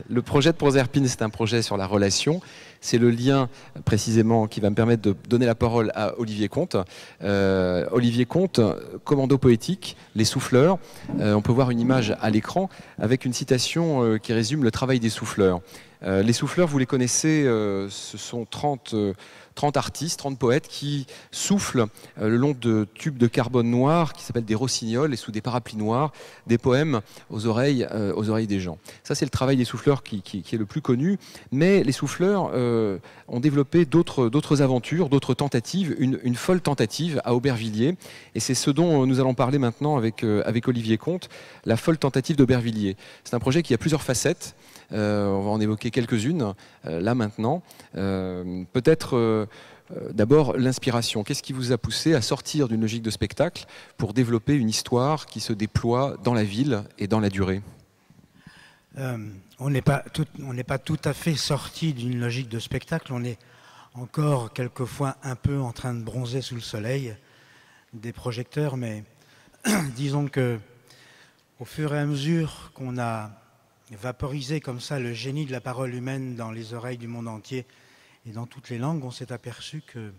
Le projet de Proserpine, c'est un projet sur la relation. C'est le lien précisément qui va me permettre de donner la parole à Olivier Comte. Olivier Comte, commando poétique, Les Souffleurs. On peut voir une image à l'écran avec une citation qui résume le travail des souffleurs. Les souffleurs, vous les connaissez, ce sont 30 artistes, 30 poètes qui soufflent le long de tubes de carbone noir qui s'appellent des rossignols et sous des parapluies noirs, des poèmes aux oreilles des gens. Ça, c'est le travail des souffleurs qui est le plus connu. Mais les souffleurs ont développé d'autres aventures, d'autres tentatives, une folle tentative à Aubervilliers. Et c'est ce dont nous allons parler maintenant avec Olivier Comte, la folle tentative d'Aubervilliers. C'est un projet qui a plusieurs facettes. On va en évoquer quelques-unes là maintenant. Peut-être d'abord l'inspiration. Qu'est-ce qui vous a poussé à sortir d'une logique de spectacle pour développer une histoire qui se déploie dans la ville et dans la durée? On n'est pas tout à fait sorti d'une logique de spectacle. On est encore quelquefois un peu en train de bronzer sous le soleil des projecteurs, mais disons que au fur et à mesure qu'on a vaporisé comme ça le génie de la parole humaine dans les oreilles du monde entier et dans toutes les langues, on s'est aperçu que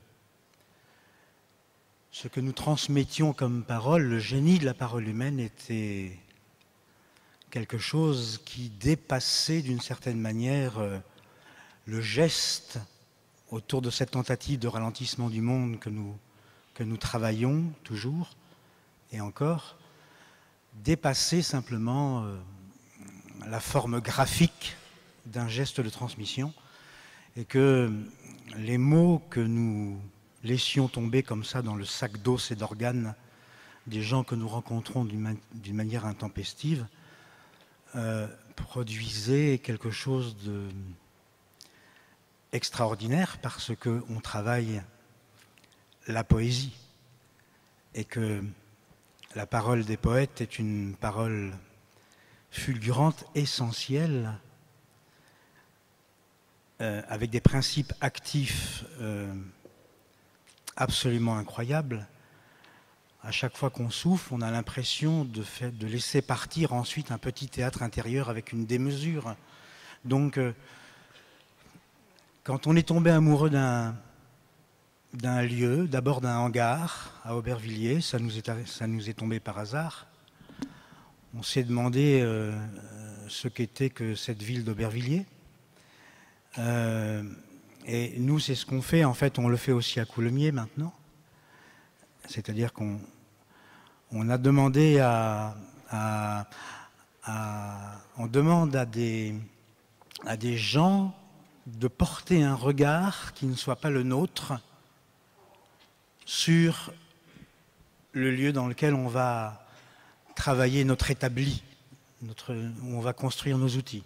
ce que nous transmettions comme parole, le génie de la parole humaine, était quelque chose qui dépassait d'une certaine manière le geste autour de cette tentative de ralentissement du monde que nous travaillons toujours et encore, dépasser simplement la forme graphique d'un geste de transmission, et que les mots que nous laissions tomber comme ça dans le sac d'os et d'organes des gens que nous rencontrons d'une manière intempestive produisaient quelque chose d'extraordinaire, parce qu'on travaille la poésie et que la parole des poètes est une parole fulgurante, essentielle, avec des principes actifs absolument incroyables. À chaque fois qu'on souffle, on a l'impression de laisser partir ensuite un petit théâtre intérieur avec une démesure. Donc, quand on est tombé amoureux d'un lieu, d'abord d'un hangar à Aubervilliers, ça nous est tombé par hasard. On s'est demandé ce qu'était que cette ville d'Aubervilliers. Et nous, c'est ce qu'on fait. En fait, on le fait aussi à Coulommiers maintenant. C'est-à-dire qu'on a demandé on demande à des gens de porter un regard qui ne soit pas le nôtre sur le lieu dans lequel on va travailler notre établi, où on va construire nos outils.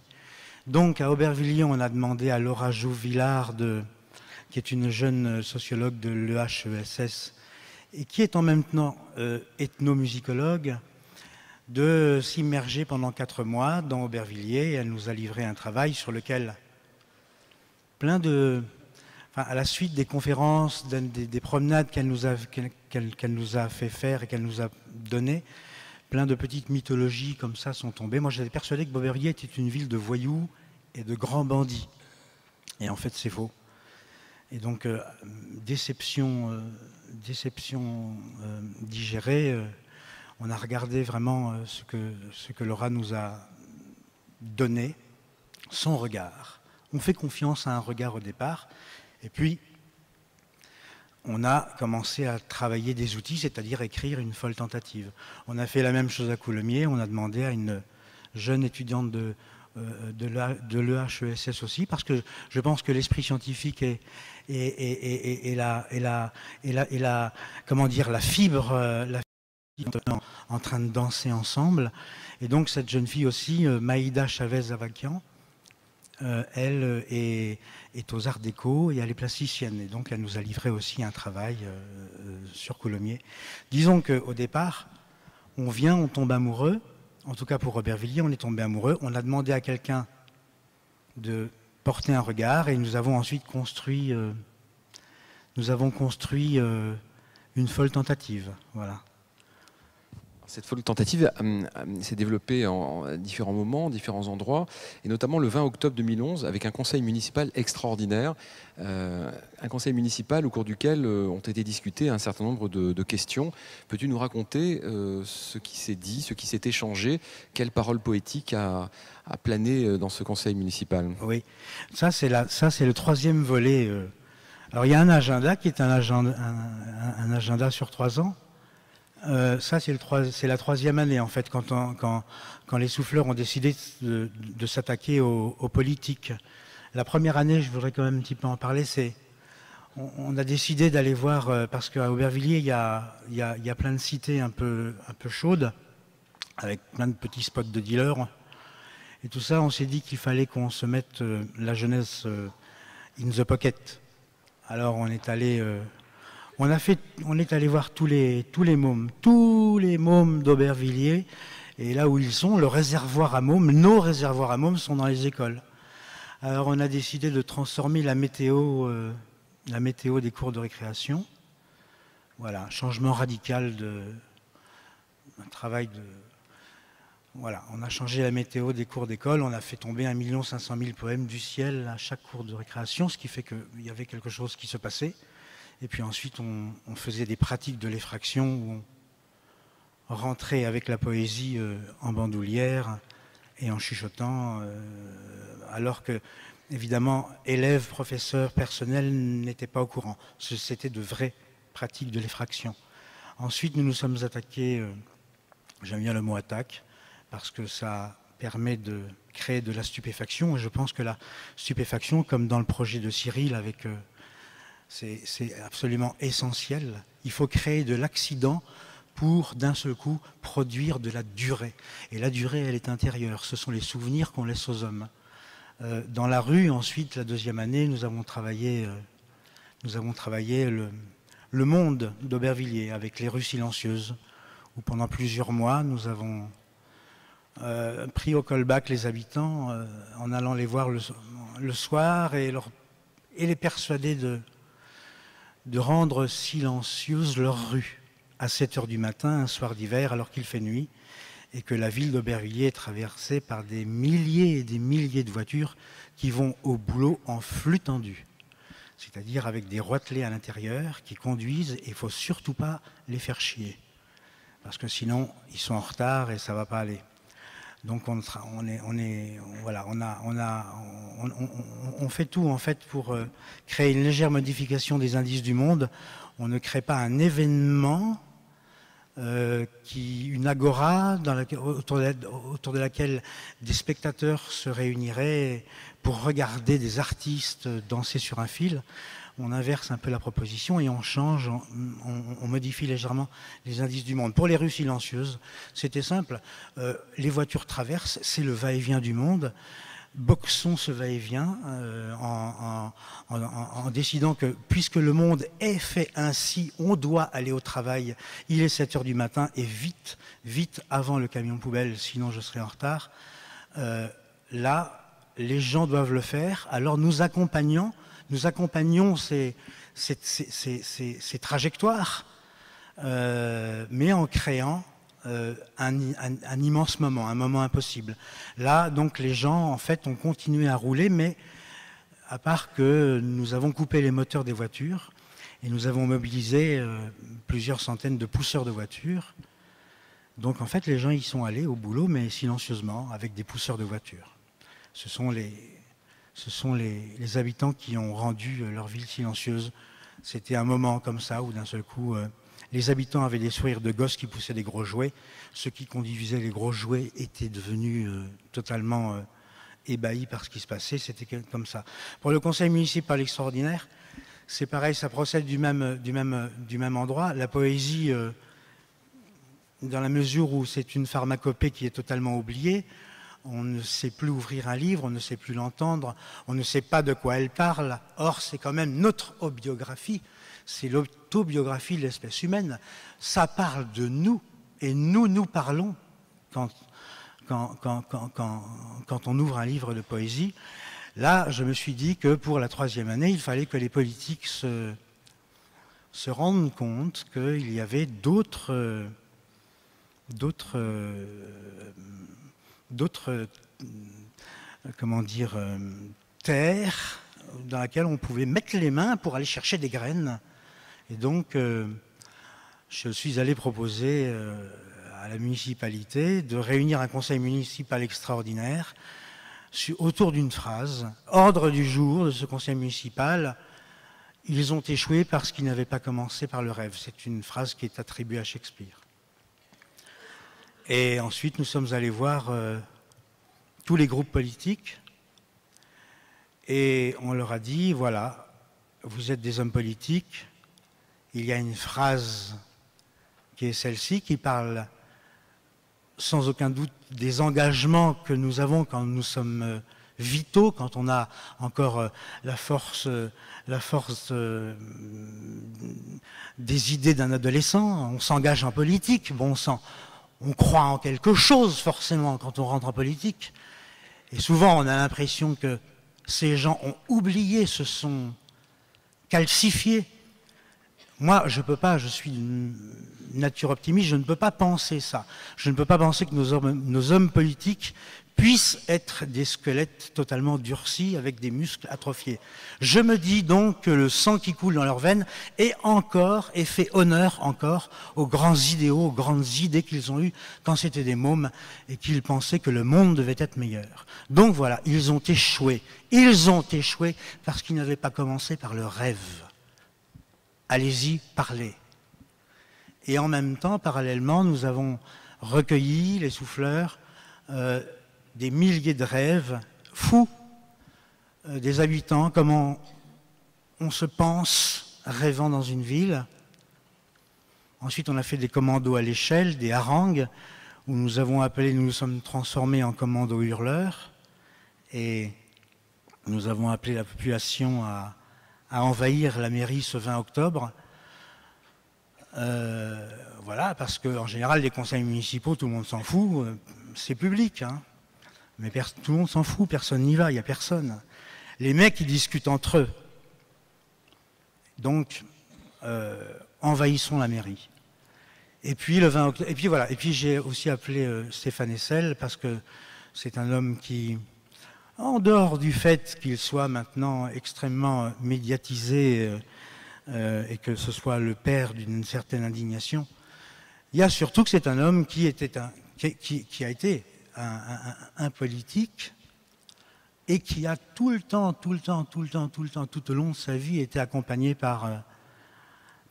Donc à Aubervilliers, on a demandé à Laura Jouve-Villard, qui est une jeune sociologue de l'EHESS et qui est en même temps ethnomusicologue, de s'immerger pendant 4 mois dans Aubervilliers. Elle nous a livré un travail sur lequel à la suite des conférences, des promenades qu'elle nous a fait faire et qu'elle nous a données, plein de petites mythologies comme ça sont tombées. Moi, j'étais persuadé que Aubervilliers était une ville de voyous et de grands bandits. Et en fait, c'est faux. Et donc, déception digérée, on a regardé vraiment ce que Laura nous a donné, son regard. On fait confiance à un regard au départ, et puis on a commencé à travailler des outils, c'est-à-dire écrire une folle tentative. On a fait la même chose à Coulommiers, on a demandé à une jeune étudiante de l'EHESS aussi, parce que je pense que l'esprit scientifique et la fibre en train de danser ensemble. Et donc cette jeune fille aussi, Maïda Chavez-Avakian, elle est aux Arts Déco et elle est plasticienne. Et donc elle nous a livré aussi un travail sur Coulommiers. Disons qu'au départ, on tombe amoureux. En tout cas pour Aubervilliers, on est tombé amoureux. On a demandé à quelqu'un de porter un regard et nous avons ensuite construit une folle tentative. Voilà. Cette folle tentative s'est développée en différents moments, différents endroits, et notamment le 20 octobre 2011, avec un conseil municipal extraordinaire, un conseil municipal au cours duquel ont été discutées un certain nombre de questions. Peux-tu nous raconter ce qui s'est dit, ce qui s'est échangé, quelle parole poétique a plané dans ce conseil municipal? Oui, ça c'est le troisième volet. Alors il y a un agenda qui est un agenda sur 3 ans. Ça, c'est la troisième année, en fait, quand les souffleurs ont décidé de s'attaquer aux politiques. La première année, je voudrais quand même un petit peu en parler, on a décidé d'aller voir, parce qu'à Aubervilliers, il y a plein de cités un peu chaudes, avec plein de petits spots de dealers. Et tout ça, on s'est dit qu'il fallait qu'on se mette la jeunesse in the pocket. Alors on est allé... on est allé voir tous les mômes d'Aubervilliers, et là où ils sont, le réservoir à mômes, nos réservoirs à mômes sont dans les écoles. Alors on a décidé de transformer la météo des cours de récréation. Voilà, un changement radical un travail de... Voilà, on a changé la météo des cours d'école, on a fait tomber 1 500 000 poèmes du ciel à chaque cours de récréation, ce qui fait qu'il y avait quelque chose qui se passait. Et puis ensuite, on faisait des pratiques de l'effraction où on rentrait avec la poésie en bandoulière et en chuchotant, alors que, évidemment, élèves, professeurs, personnel n'étaient pas au courant. C'était de vraies pratiques de l'effraction. Ensuite, nous nous sommes attaqués, j'aime bien le mot attaque, parce que ça permet de créer de la stupéfaction. Et je pense que la stupéfaction, comme dans le projet de Cyril avec... c'est absolument essentiel. Il faut créer de l'accident pour, d'un seul coup, produire de la durée. Et la durée, elle est intérieure. Ce sont les souvenirs qu'on laisse aux hommes. Dans la rue, ensuite, la deuxième année, nous avons travaillé le monde d'Aubervilliers avec les rues silencieuses, où pendant plusieurs mois, nous avons pris au callback les habitants en allant les voir le soir et les persuader de rendre silencieuse leur rue à 7 h du matin, un soir d'hiver, alors qu'il fait nuit, et que la ville d'Aubervilliers est traversée par des milliers et des milliers de voitures qui vont au boulot en flux tendu, c'est-à-dire avec des roitelets à l'intérieur qui conduisent, et il ne faut surtout pas les faire chier, parce que sinon, ils sont en retard et ça ne va pas aller. Donc on fait tout en fait pour créer une légère modification des indices du monde. On ne crée pas un événement, une agora autour de laquelle des spectateurs se réuniraient pour regarder des artistes danser sur un fil. On inverse un peu la proposition et on change, on modifie légèrement les indices du monde. Pour les rues silencieuses, c'était simple. Les voitures traversent, c'est le va-et-vient du monde. Boxons ce va-et-vient en décidant que, puisque le monde est fait ainsi, on doit aller au travail. Il est 7 h du matin et vite, vite avant le camion poubelle, sinon je serai en retard. Là, les gens doivent le faire. Alors nous accompagnons ces trajectoires, mais en créant un immense moment, un moment impossible. Là, donc, les gens, en fait, ont continué à rouler, mais à part que nous avons coupé les moteurs des voitures et nous avons mobilisé plusieurs centaines de pousseurs de voitures. Donc, en fait, les gens y sont allés au boulot, mais silencieusement, avec des pousseurs de voitures. Ce sont les habitants qui ont rendu leur ville silencieuse. C'était un moment comme ça où d'un seul coup, les habitants avaient des sourires de gosses qui poussaient des gros jouets. Ceux qui conduisaient les gros jouets étaient devenus totalement ébahis par ce qui se passait. C'était comme ça. Pour le conseil municipal extraordinaire, c'est pareil, ça procède du même endroit. La poésie, dans la mesure où c'est une pharmacopée qui est totalement oubliée, on ne sait plus ouvrir un livre, on ne sait plus l'entendre, on ne sait pas de quoi elle parle. Or, c'est quand même notre autobiographie, c'est l'autobiographie de l'espèce humaine. Ça parle de nous, et nous parlons quand on ouvre un livre de poésie. Là, je me suis dit que pour la troisième année, il fallait que les politiques se rendent compte qu'il y avait d'autres comment dire, terres dans laquelle on pouvait mettre les mains pour aller chercher des graines. Et donc, je suis allé proposer à la municipalité de réunir un conseil municipal extraordinaire autour d'une phrase. Ordre du jour de ce conseil municipal, ils ont échoué parce qu'ils n'avaient pas commencé par le rêve. C'est une phrase qui est attribuée à Shakespeare. Et ensuite, nous sommes allés voir tous les groupes politiques et on leur a dit, voilà, vous êtes des hommes politiques, il y a une phrase qui est celle-ci, qui parle sans aucun doute des engagements que nous avons quand nous sommes vitaux, quand on a encore la force des idées d'un adolescent. On s'engage en politique, bon sang, on croit en quelque chose forcément quand on rentre en politique. Et souvent on a l'impression que ces gens ont oublié, se sont calcifiés. Moi, je ne peux pas, je suis une nature optimiste, je ne peux pas penser ça. Je ne peux pas penser que nos hommes politiques puissent être des squelettes totalement durcis avec des muscles atrophiés. Je me dis donc que le sang qui coule dans leurs veines est fait honneur encore aux grands idéaux, aux grandes idées qu'ils ont eues quand c'était des mômes et qu'ils pensaient que le monde devait être meilleur. Donc voilà, ils ont échoué. Ils ont échoué parce qu'ils n'avaient pas commencé par le rêve. Allez-y, parlez. Et en même temps, parallèlement, nous avons recueilli, les souffleurs, des milliers de rêves fous des habitants, comment on se pense rêvant dans une ville. Ensuite, on a fait des commandos à l'échelle, des harangues, où nous avons appelé, nous nous sommes transformés en commandos hurleurs, et nous avons appelé la population à envahir la mairie ce 20 octobre. Voilà, parce qu'en général, les conseils municipaux, tout le monde s'en fout, c'est public, hein. Mais tout le monde s'en fout, personne n'y va, il n'y a personne. Les mecs, ils discutent entre eux. Donc, envahissons la mairie. Et puis, le 20 octobre, et puis voilà, et puis j'ai aussi appelé Stéphane Hessel, parce que c'est un homme qui, en dehors du fait qu'il soit maintenant extrêmement médiatisé et que ce soit le père d'une certaine indignation, il y a surtout que c'est un homme qui a été un politique et qui a tout au long de sa vie été accompagné par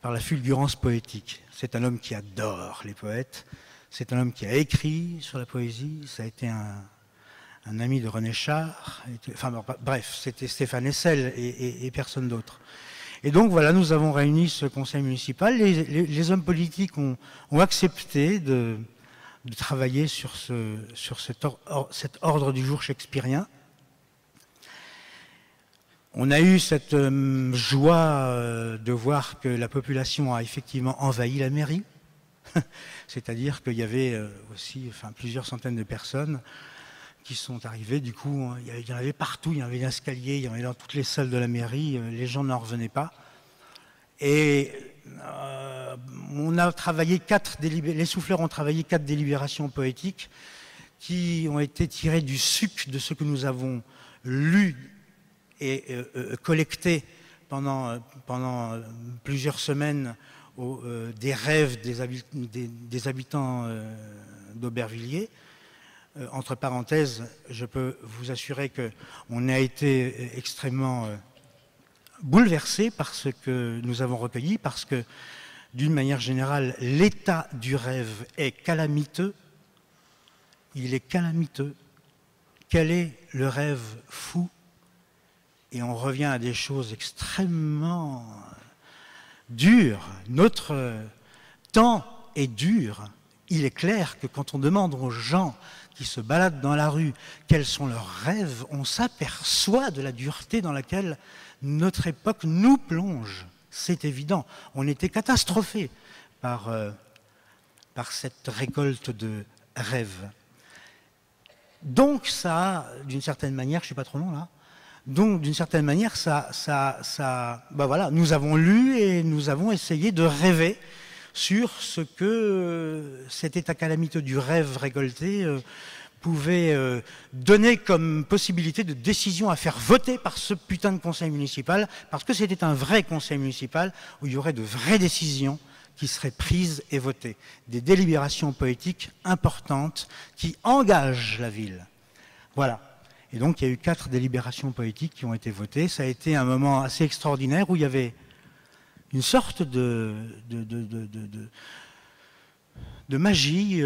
la fulgurance poétique. C'est un homme qui adore les poètes, c'est un homme qui a écrit sur la poésie, ça a été un ami de René Char, enfin bref, c'était Stéphane Hessel et personne d'autre. Et donc voilà, nous avons réuni ce conseil municipal, les hommes politiques ont accepté de travailler sur cet ordre du jour shakespearien. On a eu cette joie de voir que la population a effectivement envahi la mairie, c'est-à-dire qu'il y avait aussi plusieurs centaines de personnes qui sont arrivées. Du coup, il y en avait partout, il y avait l'escalier, il y en avait dans toutes les salles de la mairie, les gens n'en revenaient pas. Et on a travaillé les souffleurs ont travaillé 4 délibérations poétiques qui ont été tirées du suc de ce que nous avons lu et collecté pendant plusieurs semaines des rêves des habitants d'Aubervilliers. Entre parenthèses, je peux vous assurer qu'on a été extrêmement bouleversé par ce que nous avons recueilli, parce que d'une manière générale, l'état du rêve est calamiteux. Il est calamiteux. Quel est le rêve fou? Et on revient à des choses extrêmement dures. Notre temps est dur. Il est clair que quand on demande aux gens qui se baladent dans la rue quels sont leurs rêves, on s'aperçoit de la dureté dans laquelle notre époque nous plonge. C'est évident. On était catastrophés par cette récolte de rêves. Donc ça, d'une certaine manière, je ne suis pas trop long là, donc d'une certaine manière, voilà, nous avons lu et nous avons essayé de rêver sur ce que cet état calamiteux du rêve récolté pouvait donner comme possibilité de décision à faire voter par ce putain de conseil municipal, parce que c'était un vrai conseil municipal où il y aurait de vraies décisions qui seraient prises et votées, des délibérations poétiques importantes qui engagent la ville. Voilà. Et donc il y a eu 4 délibérations poétiques qui ont été votées. Ça a été un moment assez extraordinaire où il y avait une sorte de magie.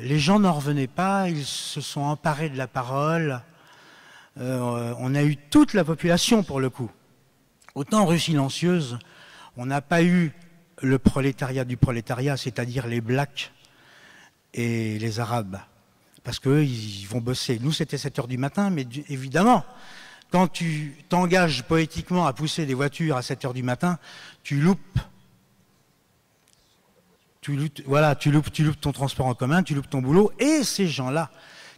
Les gens n'en revenaient pas, ils se sont emparés de la parole. On a eu toute la population pour le coup. Autant rue silencieuse, on n'a pas eu le prolétariat du prolétariat, c'est-à-dire les blacks et les arabes, parce qu'eux, ils vont bosser. Nous, c'était 7 heures du matin, mais évidemment, quand tu t'engages poétiquement à pousser des voitures à 7 heures du matin, tu loupes ton transport en commun, tu loupes ton boulot. Et ces gens-là,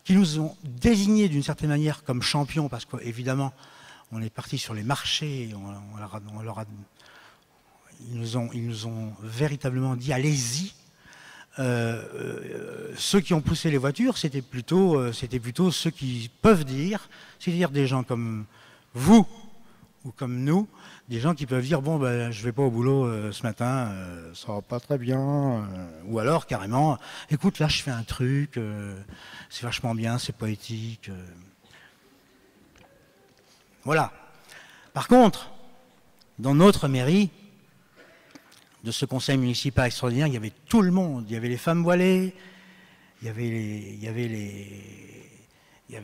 qui nous ont désignés d'une certaine manière comme champions, parce qu'évidemment, on est parti sur les marchés, ils nous ont véritablement dit allez-y. Ceux qui ont poussé les voitures, c'était plutôt ceux qui peuvent dire, c'est-à-dire des gens comme vous ou comme nous, des gens qui peuvent dire bon ben je vais pas au boulot ce matin, ça va pas très bien, ou alors carrément écoute là je fais un truc, c'est vachement bien, c'est poétique, voilà. Par contre, dans notre mairie, de ce conseil municipal extraordinaire, il y avait tout le monde. Il y avait les femmes voilées, il y avait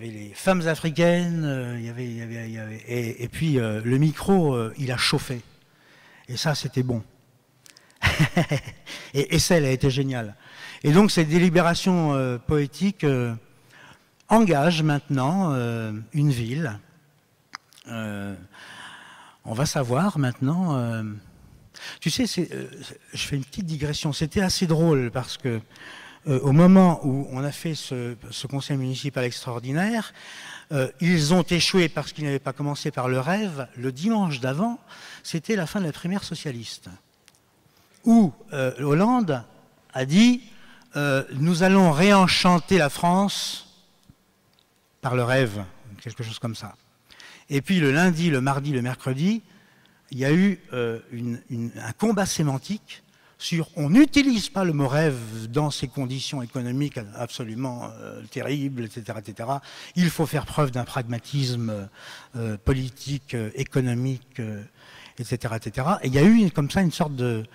les femmes africaines, et puis le micro, il a chauffé. Et ça, c'était bon. et celle a été géniale. Et donc, cette délibération poétique engage maintenant une ville. On va savoir maintenant... Tu sais, je fais une petite digression. C'était assez drôle parce que au moment où on a fait ce conseil municipal extraordinaire, ils ont échoué parce qu'ils n'avaient pas commencé par le rêve. Le dimanche d'avant, c'était la fin de la primaire socialiste, où Hollande a dit nous allons réenchanter la France par le rêve, quelque chose comme ça. Et puis le lundi, le mardi, le mercredi, il y a eu un combat sémantique sur on n'utilise pas le mot rêve dans ces conditions économiques absolument terribles, etc., etc. Il faut faire preuve d'un pragmatisme politique, économique, etc., etc. Et il y a eu comme ça une sorte de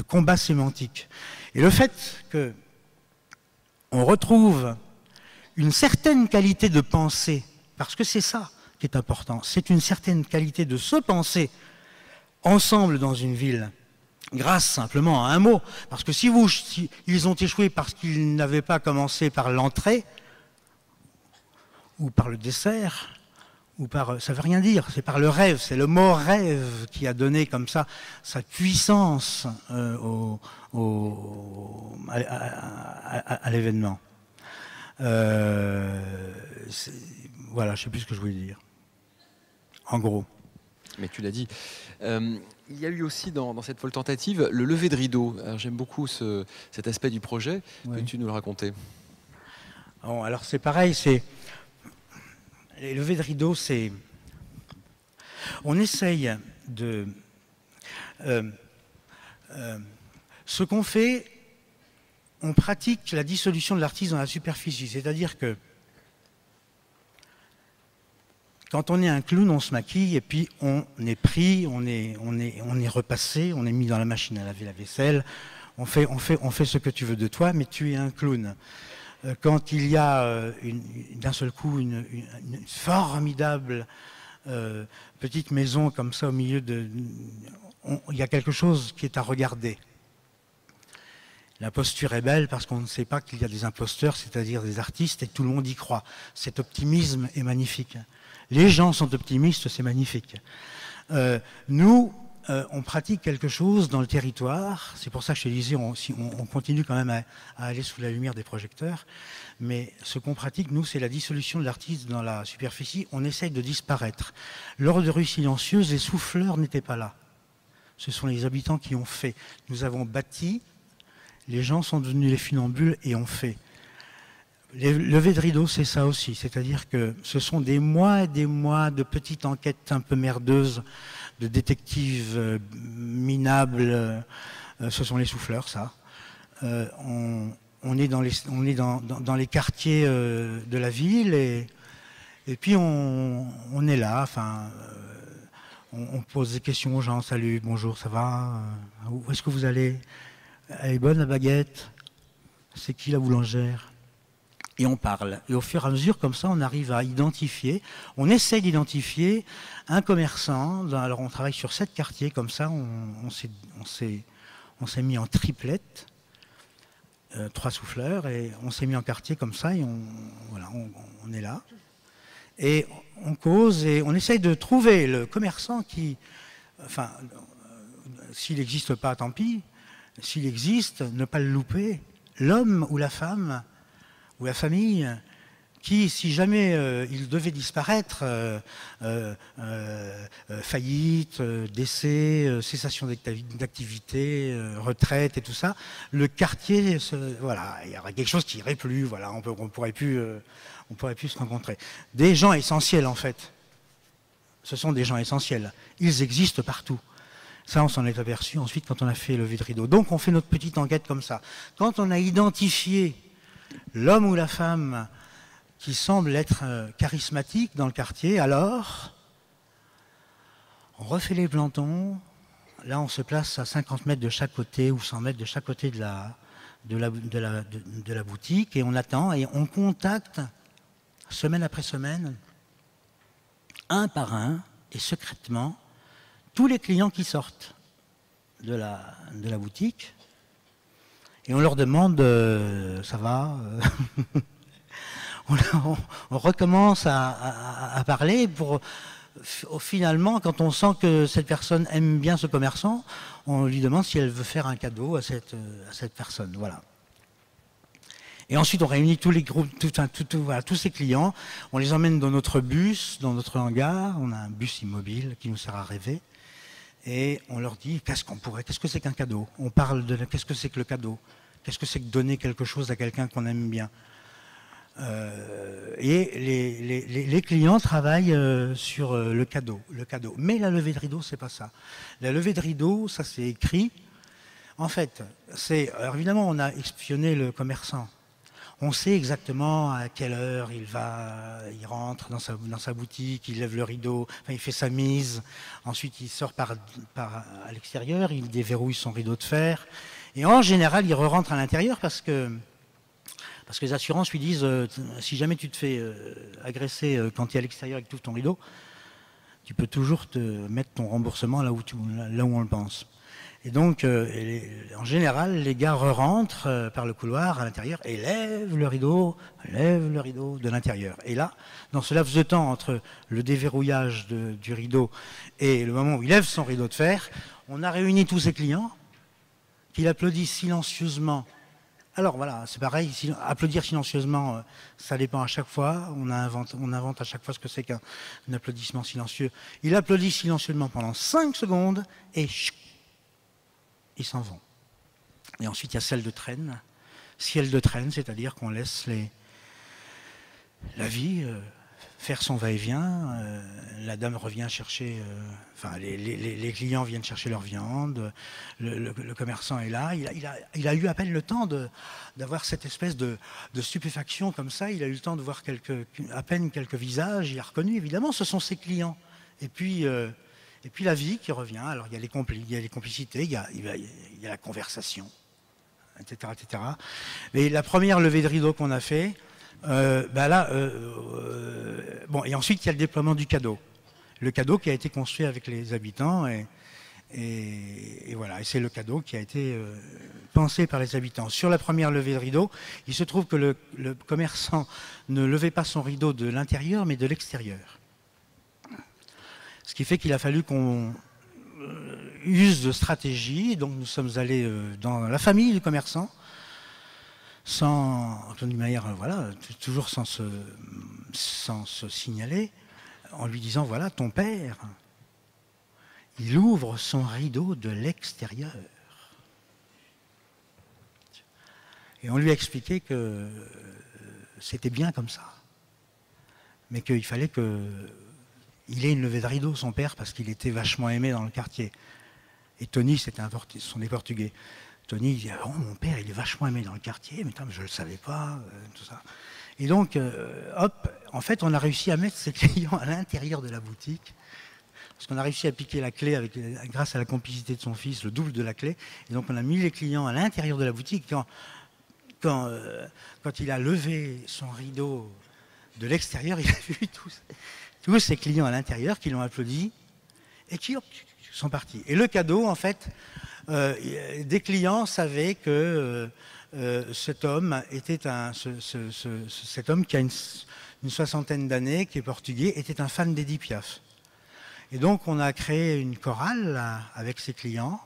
combat sémantique. Et le fait qu'on retrouve une certaine qualité de pensée, parce que c'est ça qui est important, c'est une certaine qualité de se penser ensemble dans une ville, grâce simplement à un mot. Parce que si ils ont échoué parce qu'ils n'avaient pas commencé par l'entrée, ou par le dessert, ou par... ça ne veut rien dire, c'est par le rêve, c'est le mot rêve qui a donné comme ça sa puissance à l'événement. Voilà, je ne sais plus ce que je voulais dire. En gros. Mais tu l'as dit. Il y a eu aussi dans cette folle tentative le lever de rideau. J'aime beaucoup cet aspect du projet. Oui. Peux-tu nous le raconter? Bon, alors c'est pareil, les levées de rideau, c'est... On essaye de... ce qu'on fait, on pratique la dissolution de l'artiste dans la superficie. C'est-à-dire que quand on est un clown, on se maquille et puis on est pris, on est repassé, on est mis dans la machine à laver la vaisselle, on fait ce que tu veux de toi, mais tu es un clown. Quand il y a d'un seul coup une formidable petite maison comme ça au milieu il y a quelque chose qui est à regarder. La posture est belle parce qu'on ne sait pas qu'il y a des imposteurs, c'est-à-dire des artistes, et tout le monde y croit. Cet optimisme est magnifique. Les gens sont optimistes, c'est magnifique. Nous, on pratique quelque chose dans le territoire. C'est pour ça que je te disais, on continue quand même à aller sous la lumière des projecteurs. Mais ce qu'on pratique, nous, c'est la dissolution de l'artiste dans la superficie. On essaye de disparaître. Lors de Rue Silencieuse, les souffleurs n'étaient pas là. Ce sont les habitants qui ont fait. Nous avons bâti, les gens sont devenus les funambules et ont fait. Les levées de rideau, c'est ça aussi. C'est-à-dire que ce sont des mois et des mois de petites enquêtes un peu merdeuses, de détectives minables. Ce sont les souffleurs, ça. On est dans les quartiers de la ville et puis on est là. Enfin, on pose des questions aux gens. Salut, bonjour, ça va? Où est-ce que vous allez? Elle est bonne la baguette? C'est qui la boulangère? Et on parle. Et au fur et à mesure, comme ça, on arrive à identifier, on essaie d'identifier un commerçant. Alors on travaille sur 7 quartiers, comme ça, on s'est mis en triplette, 3 souffleurs, et on s'est mis en quartier comme ça, et on est là. Et on cause, et on essaye de trouver le commerçant qui, enfin, s'il n'existe pas, tant pis. S'il existe, ne pas le louper. L'homme ou la femme ou la famille qui, si jamais il devait disparaître, faillite, décès, cessation d'activité, retraite et tout ça, le quartier, voilà, il y aurait quelque chose qui irait plus, voilà, on pourrait plus se rencontrer. Des gens essentiels, en fait. Ce sont des gens essentiels. Ils existent partout. Ça, on s'en est aperçu ensuite quand on a fait lever de rideau. Donc, on fait notre petite enquête comme ça. Quand on a identifié l'homme ou la femme qui semble être charismatique dans le quartier, alors on refait les plantons. Là, on se place à 50 mètres de chaque côté ou 100 mètres de chaque côté de la boutique et on attend et on contacte semaine après semaine, un par un et secrètement, tous les clients qui sortent de la boutique et on leur demande ça va on recommence à parler pour finalement, quand on sent que cette personne aime bien ce commerçant, on lui demande si elle veut faire un cadeau à cette personne. Voilà. Et ensuite, on réunit tous les groupes, voilà, tous ces clients, on les emmène dans notre bus, dans notre hangar. On a un bus immobile qui nous sert à rêver. Et on leur dit qu'est-ce que c'est qu'un cadeau? On parle de qu'est-ce que c'est que le cadeau? Qu'est-ce que c'est que donner quelque chose à quelqu'un qu'on aime bien? Et les clients travaillent sur le cadeau. Mais la levée de rideau, c'est pas ça. La levée de rideau, ça c'est écrit. En fait, alors évidemment, on a espionné le commerçant. On sait exactement à quelle heure il rentre dans sa boutique, il lève le rideau, enfin, il fait sa mise, ensuite il sort à l'extérieur, il déverrouille son rideau de fer, et en général il re-rentre à l'intérieur parce que les assurances lui disent si jamais tu te fais agresser quand tu es à l'extérieur et que tu ouvres ton rideau, tu peux toujours te mettre ton remboursement là où on le pense. Et donc, en général, les gars rentrent par le couloir à l'intérieur et lèvent le rideau de l'intérieur. Et là, dans ce laps de temps entre le déverrouillage du rideau et le moment où il lève son rideau de fer, on a réuni tous ses clients qui l'applaudissent silencieusement. Alors voilà, c'est pareil, applaudir silencieusement, ça dépend à chaque fois. On invente à chaque fois ce que c'est qu'un applaudissement silencieux. Il applaudit silencieusement pendant 5 secondes et ils s'en vont. Et ensuite, il y a ciel de traîne, c'est-à-dire qu'on laisse la vie faire son va-et-vient. La dame revient chercher, les clients viennent chercher leur viande, le commerçant est là. Il a eu à peine le temps d'avoir cette espèce de stupéfaction comme ça. Il a eu le temps de voir à peine quelques visages. Il a reconnu, évidemment, ce sont ses clients. Et puis la vie qui revient. Alors il y a les complicités, il y a la conversation, etc., etc. Mais la première levée de rideau qu'on a fait, bon, et ensuite il y a le déploiement du cadeau. Le cadeau qui a été construit avec les habitants et voilà. Et c'est le cadeau qui a été pensé par les habitants. Sur la première levée de rideau, il se trouve que le commerçant ne levait pas son rideau de l'intérieur, mais de l'extérieur. Ce qui fait qu'il a fallu qu'on use de stratégie. Donc nous sommes allés dans la famille du commerçant, d'une manière, voilà, toujours sans se signaler, en lui disant, voilà, ton père, il ouvre son rideau de l'extérieur. Et on lui a expliqué que c'était bien comme ça, mais qu'il fallait qu'il ait une levée de rideau, son père, parce qu'il était vachement aimé dans le quartier. Et Tony, ce sont des Portugais. Tony, il dit, oh, mon père, il est vachement aimé dans le quartier, mais je ne le savais pas, tout ça. Et donc, hop, en fait, on a réussi à mettre ses clients à l'intérieur de la boutique, parce qu'on a réussi à piquer la clé grâce à la complicité de son fils, le double de la clé. Et donc, on a mis les clients à l'intérieur de la boutique. Quand il a levé son rideau de l'extérieur, il a vu tous ses clients à l'intérieur qui l'ont applaudi et qui sont partis. Et le cadeau, en fait, des clients savaient que cet homme cet homme qui a une soixantaine d'années, qui est portugais, était un fan d'Edith Piaf. Et donc on a créé une chorale avec ses clients,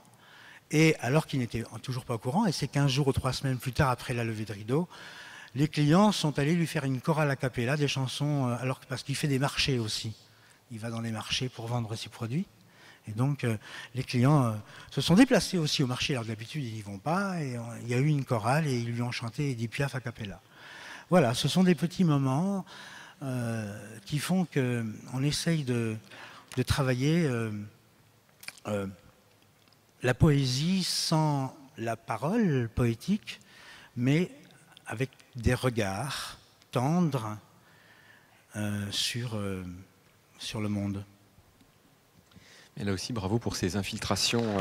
et alors qu'ils n'étaient toujours pas au courant, et c'est 15 jours ou 3 semaines plus tard, après la levée de rideau, les clients sont allés lui faire une chorale a cappella, des chansons, parce qu'il fait des marchés aussi. Il va dans les marchés pour vendre ses produits. Et donc, les clients se sont déplacés aussi au marché, alors d'habitude, ils n'y vont pas. Et il y a eu une chorale et ils lui ont chanté Edith Piaf a cappella. Voilà, ce sont des petits moments qui font qu'on essaye de travailler la poésie sans la parole poétique, mais avec des regards tendres sur le monde. Et là aussi, bravo pour ces infiltrations.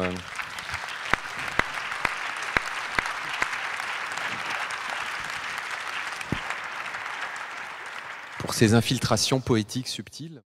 Pour ces infiltrations poétiques subtiles.